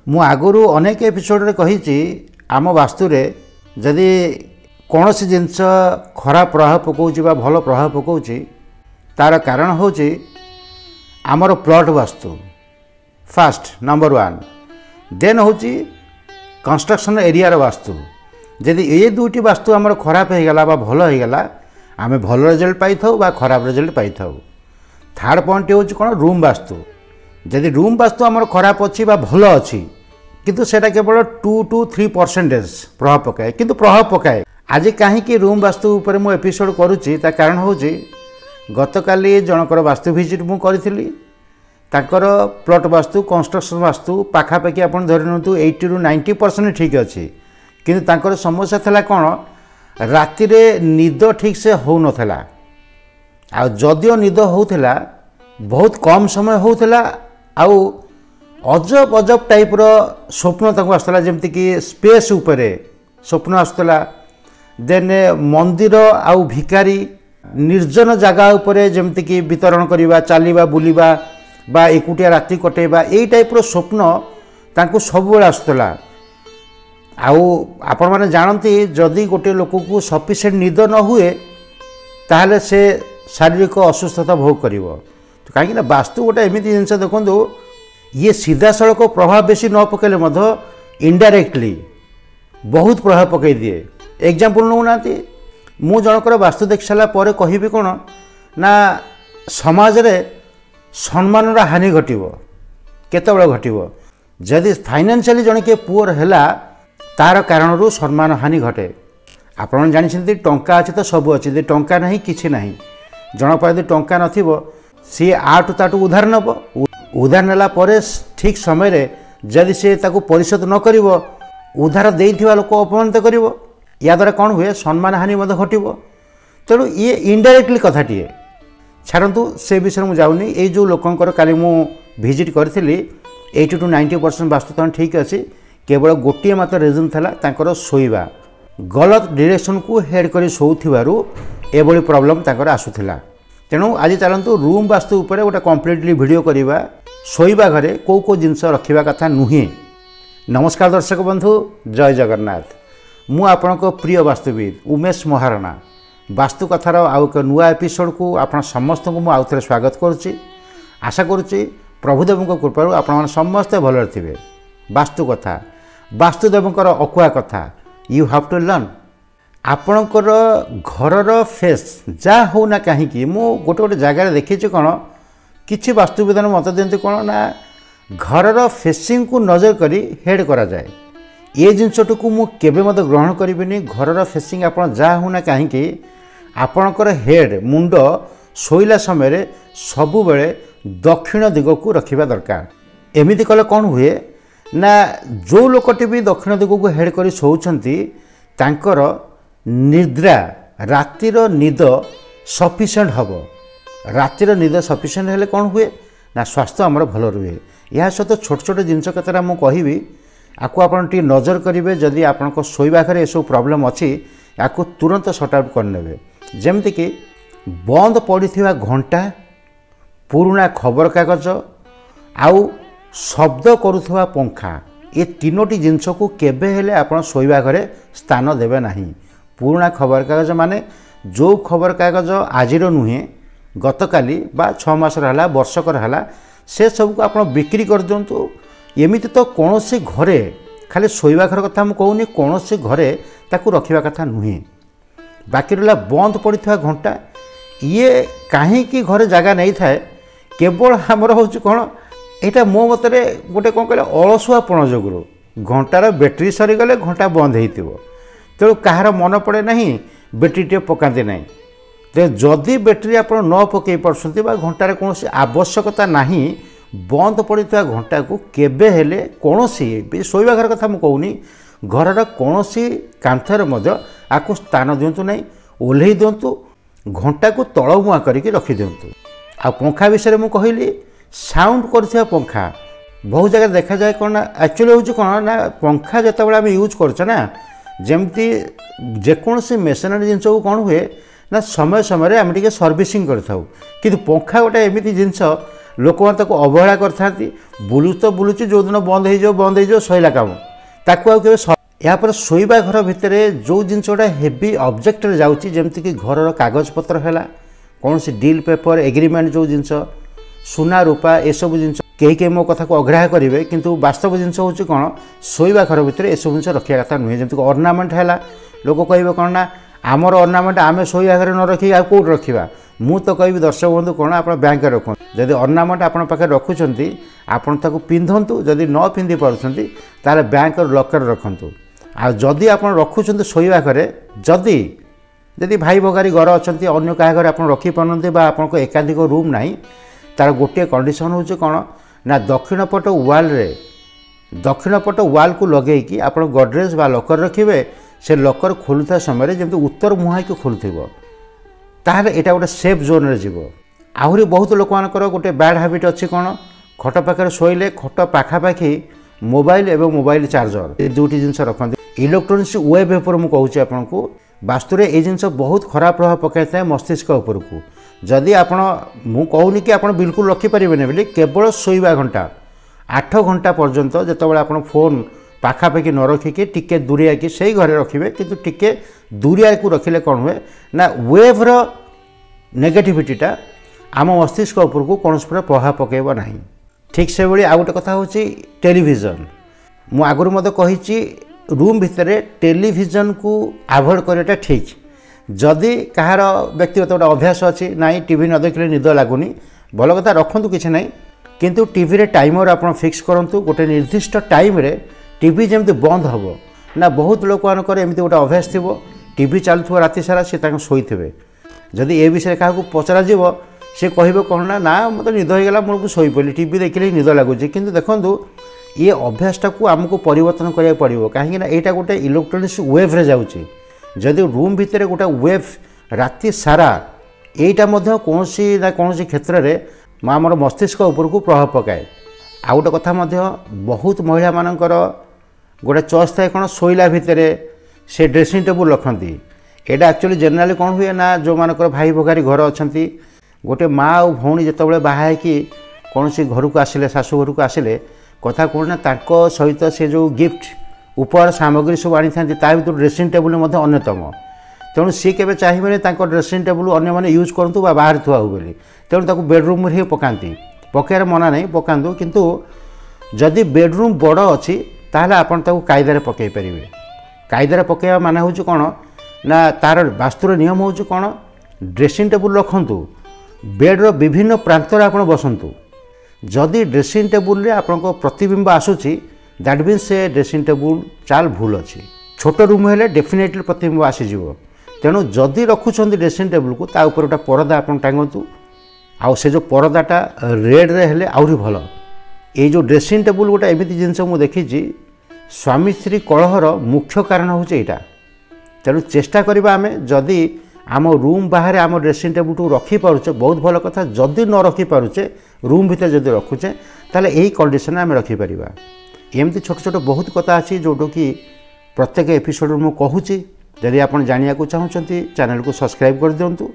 मु आगुरी अनेक एपिसोड रे कही आम वास्तुरे जदि कौन सी जिनस खराब प्रभाव पकाउछि बा भल प्रभाव पकाउछि तार कारण होछि आमर plot vastu first number 1 then होछि कंस्ट्रक्शन एरिया वास्तु। जदि ये दुईटी वास्तु आमर खराब हो गला बा भल हो गला आमे भल रिजल्ट पाई थाउ बा खराब रिजल्ट पाई थाउ। थर्ड पॉइंट होछि कोन रूम वास्तु। जदि रूम वास्तु आमर खराब अछि बा भल अछि किंतु सेटा केवल 2 to 3% प्रभाव पकाए किंतु प्रभाव पकाए। आज कहीं रूम वास्तु उपर मु एपिसोड करुच्ची ता कारण होछि गतकाली जनकर वास्तु विजिट मु करी ताकर प्लॉट वास्तु कंस्ट्रक्शन वास्तु पाखापाखि आप धरतु 80 to 90% ठीक अच्छी किंतु ताकर समस्या थला कौन राति रे निद ठीक से हो नथला आ जदियो निद होउथला बहुत कम समय होउथला आउ अजब अजब टाइप रो स्वप्न ताको आसला जेमति कि स्पेस उपरे स्वप्न आसला। देन मंदिर आउ भिकारी निर्जन जगह उपरे जेमति कि वितरण करिबा चलीबा बुलिबा बा एकुटिया राति कटेबा एई टाइप रो स्वप्न तांको सब बेला आसला। आउ आपण माने जानती जदि गोटे लोक को सफिशिएंट निद न हुए ताहले से शारीरिक असुस्थता भोग करिवो। तो कहीं ना वास्तु गोटे एमती जिनस देखो ये सीधा सड़क प्रभाव बेसी न पकेले मध्य इनडायरेक्टली बहुत प्रभाव पकई दिए। एग्जांपल नौना मु जनकर वास्तु देख सारा पर कहि कौन ना समाज रे सम्मान हानि घटो केतबेले घटो जदि फाइनेंशियली जन के पुअर हैला तार कारण सम्मान हानि घटे। आपण जानी टंका अच्छे तो सब अच्छे यदि टंका नहीं किसी ना जन पर यदि टंका नथिबो सी आठू ताठू उधार नब उधार नेला परे ठीक समय रे जदि सी ताकू परिशोध न करिवो उधार देइथिबा लोक अपमानित करिवो या द्वारा कौन हुए सम्मान हानि मध्य घटो। तेणु ये इनडायरेक्टली कथाटीए छाड़ू से विषय मुझे जाऊनी ये जो लोकंकर काली मु विजिट करी 80 to 90% वास्तु ठीक अच्छी केवल गोटे मात्र रिजन था तांकर शोइबा गलत डायरेक्शन को हेड कर शोथारू एभली प्रॉब्लम तांकर आसुथिला। तेणु आज चलतु रूम वास्तु उपरे गोटे कम्प्लीटली वीडियो करवा शोइबा घरे को जिनस रखा कथा नुहे। नमस्कार दर्शक बंधु जय जगन्नाथ मु आपणक प्रिय वास्तुविद उमेश महाराणा वास्तु कथार आउ एक नुआ एपिसोड को आपण समस्त को आउ थे स्वागत करुच्ची। आशा करुच्ची प्रभुदेव कृपा आपण समस्ते भल थे। वास्तु कथा वास्तुदेवंकर अकुआ कथा यू हैव टू लर्न आपणकर घरर फेस जा होना कहीं मु गोटे गोटे जगार देखी कौन किसी वास्तुविदान मत दिखती कौन ना घरर फेसिंग को नजर करी हेड करा जाए ये जिनसटू को मु केबे मत ग्रहण करिबिनी। घरर फेसिंग आपण जा होना कहीं आपणकर हेड मुंड शोइला समय सबु बेले दक्षिण दिग को रखिबा दरकार। एमिति कले कौन हुए ना जो लोकटी भी दक्षिण दिग को हेड कर शोचंती तांकर निद्रा रातिर निद सफिशिएंट हम रातिर निद सफिशिएंट हेले कौन हुए ना स्वास्थ्य आमर भल रुहे। यह सहित छोट छोट जिनस कतरा मु कहिबी आपको आपण टी नजर करेंगे जदि आपण शोइबा घरे सब प्रॉब्लम अच्छी आपको तुरंत सॉर्ट आउट करने जमती कि बंद पड़ा घंटा पुराना खबर कागज आउ शब्द करुवा पंखा ये तीनोटी जिनस को केबे हेले आपण शोइबा घरे स्थान देवे नहीं। पुराना खबर कागज माने जो खबर कागज आजिर नुहे गतकाली बा 6 मास रहा वर्षकर है से सब को आप बिक्री कर दिंतु। एमती तो कौन से घरे खाली शोइबा घर कथा मुझे कहूनी कौन से घरे ताकू रखा कथा नुहे। बाकी रहा बंद पड़ा घंटा ये कहीं घरे जगह नहीं थाए केवल आमर हूँ कौन यहाँ मो मतरे गोटे कौन कहले अलसुआपण जोगुरु घंटार बैटेरी सरीगले घंटा बंद हो तेणु कहार मन पड़े ना बैटेरी टे पकाते ना। तो जदि बैटेरी आप न पकई पार्टी घंटार कौन आवश्यकता नहीं बंद पड़ा घंटा को केबे हेले कौन शोइबा घर कथा मुझे कहूनी घरर कौन कांथर आपको स्थान दिंतु ना ओल्हे दिंतु घंटा को तलमुआ करके रखी दिंतु। आ पंखा विषय में कहली साउंड कर पंखा बहुत जगह देखा जाए कौन एक्चुअली हूँ कौन ना पंखा जिते आम यूज करना जमती जेकोसी मेसनरी जिनस को कौन हुए ना समय समय आम टे सर्विसिंग करूँ कि पंखा गोटे एमती जिनस लोक अवहेला करथांती बुलु तो बुलुची जो दिन बंद हो सैला काम ताकू आउ केबे यापर शोइबा घर भितर जो जिनसटा हेवी ऑब्जेक्ट रे जाउची जेमति कि घर कागज पत्र हैला कौन सी डील पेपर एग्रीमेंट जो जिनस सुना रूपा ए सब जिनस कई मो कथा को अग्राह्य करेंगे किंतु वास्तव जिनस हूँ कौन शोइबा घर भितर ए सब जिन रखा कथा नुहे जमी अर्नामेंट है लोक कहे कौन ना आमर अर्नामेंट आम शोइबा घर न रखी आ कौट रखा मु तो कहि दर्शक बंधु कौन आप बैंक रखु जदि अर्नामेंट आप रखुंट आपड़ पिंधतु जदि न पिंधि पार्टी ताले बैंक लकर रखु आ जदि आप रखुंट शोइबा घरे जदि जदि भाई भगारी घर अच्छा अन्य क्या घर आप रखिपारती आपको एकाधिक रूम ना तार गोटे कंडीशन हूँ कौन ना दक्षिण पट वाल को लगे आप गडरेज बा लकर रखिए से लकर खोलुता समय जमी उत्तर मुहां को खोलुव ताहले एटा गोटे सेफ जोन रे जीवो आहुरी बहुत लोक मानकर गोटे बैड हैबिट अच्छी कौन खट पाखे शोइले खट पाखापाखि मोबाइल एवं मोबाइल चार्जर दुटी जिन रखते इलेक्ट्रोनिक्स वेब उपर मुझे कहूँ आपको वास्तु ये जिनस बहुत खराब प्रभाव पकाई था मस्तिष्क उपर को जदि आपण मु कहूनी कि आप बिल्कुल रखिपारे बोली केवल शोइबा घंटा 8 घंटा पर्यंत जितेबाला आप फोन पाखापाखि न रखिकी टिके दूरिया कि से घरे रखिए किंतु टिके दूरिया को रखिले कौन हुए ना वेव्र नेगेटिविटीटा आम मस्तिष्क उपर को कौन प्रभाव पकेब ना ठीक से भाई आउ गोटे कथा हूँ टेलीविजन मु आगुरी मत कही रूम भितर टेलीविजन को आभोड करवाटा ठीक जदि कहार व्यक्तिगत गोटे अभ्यास अच्छी ना टीवी न देखले निद लगुनि भल कथा रखु किसी ना किंतु टीवी रे टाइमर आप फिक्स करूँ गोटे निर्दिष्ट टाइम रे टीवी जमी बंद हम ना बहुत लोक मानकर एमती गोटे अभ्यास थी टीवी चलुव राति सारा सी शोथे जदि ए विषय क्या पचरा सी कहे कौन ना मतलब निद होगा मुझे शोई पड़ी टीवी देखिले निद लगुच कि देखूँ ये अभ्यासटा को आमको परिवर्तन करा पड़ो कहीं यहाँ गोटे इलेक्ट्रोनिक्स वेव रे जाऊँगी जदि रूम भितर गोटे वेव राति सारा यहाँ कौन ना कौन क्षेत्र में आमर मस्तिष्क उपर को प्रभाव पकाए आ गोटे कथा बहुत महिला मानकर गोटे चॉइस थाए कौन शोइला भितर से ड्रेसिंग टेबुल रखती यहाँ एक्चुअली जनरली कौन हुए ना जो मानकर भाई भगारी घर अच्छा गोटे माँ और भौणी जिते बाहा कौन सी घर को आसिले शाशु घर को आसिले कथा कौन ना सहित से जो गिफ्ट उपहार सामग्री सब आनी था भर ड्रेसिंग टेबुल अन्यतम तेणु सी के चाहिए ड्रेसिंग टेबुल अन्य मैंने यूज करूँ बाहर थुआ हो बोली तेणु बेडरूम ही पकाती पकड़ मना नहीं पकातु किंतु जदि बेडरूम बड़ अच्छी ताहले आपन ताकू कायदारे पकई पारे कायदारे पकईवा माने हूँ कौन ना तार वास्तुर नियम हूँ कौन ड्रेसिंग टेबुल रखु बेड्र विभिन्न प्रांतर आप बसतु जदि ड्रेसिंग टेबुल रे आपन प्रतिबिंब आसूची दैट मीन्स से ड्रेसिंग टेबुल चाल भूल अच्छी छोट रूम हेले डेफिनेटली प्रतिबिंब आसीज तेणु जदि रखुंट ड्रेसिंग टेबुल को ता ऊपर गोटे परदा आप टांगतु आउ से जो परदाटा रेड रे हेले आउरी भल ये जो ड्रेसिंग टेबुल गोटे एमती जिनस मुझे देखी स्वामी स्त्री कलहर मुख्य कारण हूँ यहाँ तेणु चेष्टा करवा आम जदि आम रूम बाहर आम ड्रेसिंग टेबुल को रखिपारे बहुत भल कथा जदि न रखिपारे रूम भितर जदि रखुचे ताले यही कंडीशन आम रखिपर एमती छोट छोट बहुत कथा अच्छी जोटा कि प्रत्येक एपिसोड मुझे कहूँ जदि आप जाना चाहते चैनल को सब्सक्राइब कर दिंतु।